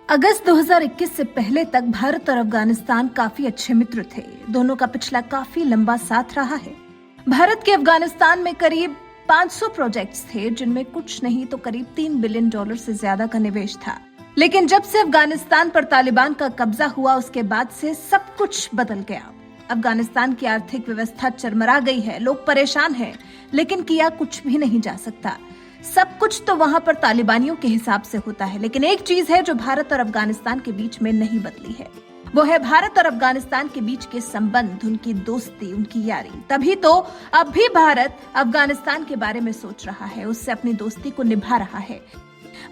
अगस्त 2021 से पहले तक भारत और अफगानिस्तान काफी अच्छे मित्र थे। दोनों का पिछला काफी लंबा साथ रहा है। भारत के अफगानिस्तान में करीब 500 प्रोजेक्ट्स थे, जिनमें कुछ नहीं तो करीब $3 बिलियन से ज्यादा का निवेश था। लेकिन जब से अफगानिस्तान पर तालिबान का कब्जा हुआ, उसके बाद से सब कुछ बदल गया। अफगानिस्तान की आर्थिक व्यवस्था चरमरा गई है, लोग परेशान हैं, लेकिन किया कुछ भी नहीं जा सकता। सब कुछ तो वहां पर तालिबानियों के हिसाब से होता है, लेकिन एक चीज है जो भारत और अफगानिस्तान के बीच में नहीं बदली है। वो है भारत और अफगानिस्तान के बीच के संबंध, उनकी दोस्ती, उनकी यारी। तभी तो अब भी भारत अफगानिस्तान के बारे में सोच रहा है, उससे अपनी दोस्ती को निभा रहा है,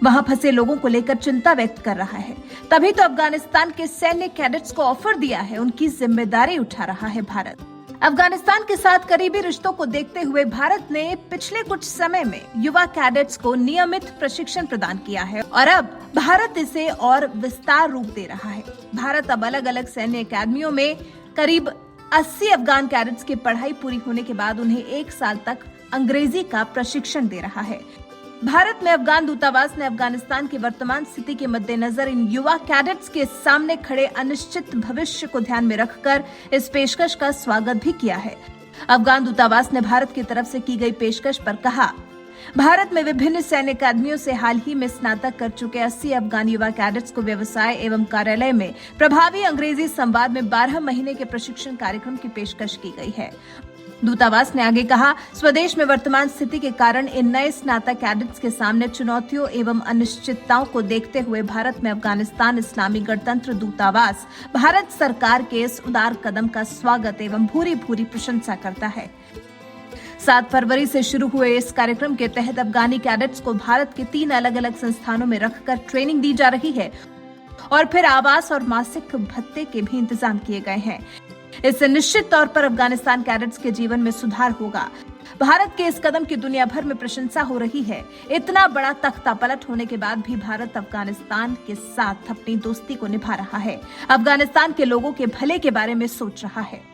वहां फंसे लोगों को लेकर चिंता व्यक्त कर रहा है। तभी तो अफगानिस्तान के सैन्य कैडेट्स को ऑफर दिया है, उनकी जिम्मेदारी उठा रहा है भारत। अफगानिस्तान के साथ करीबी रिश्तों को देखते हुए भारत ने पिछले कुछ समय में युवा कैडेट्स को नियमित प्रशिक्षण प्रदान किया है और अब भारत इसे और विस्तार रूप दे रहा है। भारत अब अलग अलग सैन्य अकादमियों में करीब 80 अफगान कैडेट्स की पढ़ाई पूरी होने के बाद उन्हें 1 साल तक अंग्रेजी का प्रशिक्षण दे रहा है। भारत में अफगान दूतावास ने अफगानिस्तान की वर्तमान स्थिति के मद्देनजर इन युवा कैडेट्स के सामने खड़े अनिश्चित भविष्य को ध्यान में रखकर इस पेशकश का स्वागत भी किया है। अफगान दूतावास ने भारत की तरफ से की गई पेशकश पर कहा, भारत में विभिन्न सैन्य अकादमियों से हाल ही में स्नातक कर चुके 80 अफगान युवा कैडेट्स को व्यवसाय एवं कार्यालय में प्रभावी अंग्रेजी संवाद में 12 महीने के प्रशिक्षण कार्यक्रम की पेशकश की गई है। दूतावास ने आगे कहा, स्वदेश में वर्तमान स्थिति के कारण इन नए स्नातक कैडेट्स के सामने चुनौतियों एवं अनिश्चितताओं को देखते हुए भारत में अफगानिस्तान इस्लामी गणतंत्र दूतावास भारत सरकार के इस उदार कदम का स्वागत एवं भूरी भूरी प्रशंसा करता है। 7 फरवरी से शुरू हुए इस कार्यक्रम के तहत अफगानी कैडेट्स को भारत के 3 अलग अलग संस्थानों में रखकर ट्रेनिंग दी जा रही है और फिर आवास और मासिक भत्ते के भी इंतजाम किए गए हैं। इससे निश्चित तौर पर अफगानिस्तान कैडेट्स के जीवन में सुधार होगा। भारत के इस कदम की दुनिया भर में प्रशंसा हो रही है। इतना बड़ा तख्ता पलट होने के बाद भी भारत अफगानिस्तान के साथ अपनी दोस्ती को निभा रहा है, अफगानिस्तान के लोगों के भले के बारे में सोच रहा है।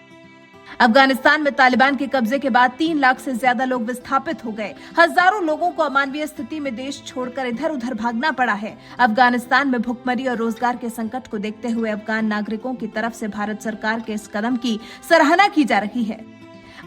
अफगानिस्तान में तालिबान के कब्जे के बाद 3 लाख से ज्यादा लोग विस्थापित हो गए। हजारों लोगों को अमानवीय स्थिति में देश छोड़कर इधर उधर भागना पड़ा है। अफगानिस्तान में भुखमरी और रोजगार के संकट को देखते हुए अफगान नागरिकों की तरफ से भारत सरकार के इस कदम की सराहना की जा रही है।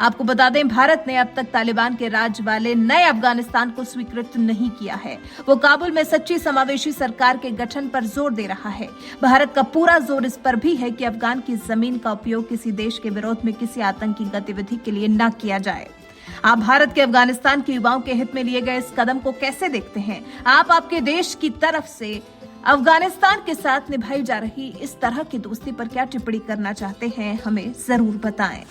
आपको बता दें, भारत ने अब तक तालिबान के राज वाले नए अफगानिस्तान को स्वीकृत नहीं किया है। वो काबुल में सच्ची समावेशी सरकार के गठन पर जोर दे रहा है। भारत का पूरा जोर इस पर भी है कि अफगान की जमीन का उपयोग किसी देश के विरोध में किसी आतंकी गतिविधि के लिए न किया जाए। आप भारत के अफगानिस्तान के युवाओं के हित में लिए गए इस कदम को कैसे देखते हैं? आप आपके देश की तरफ से अफगानिस्तान के साथ निभाई जा रही इस तरह की दोस्ती पर क्या टिप्पणी करना चाहते हैं? हमें जरूर बताएं।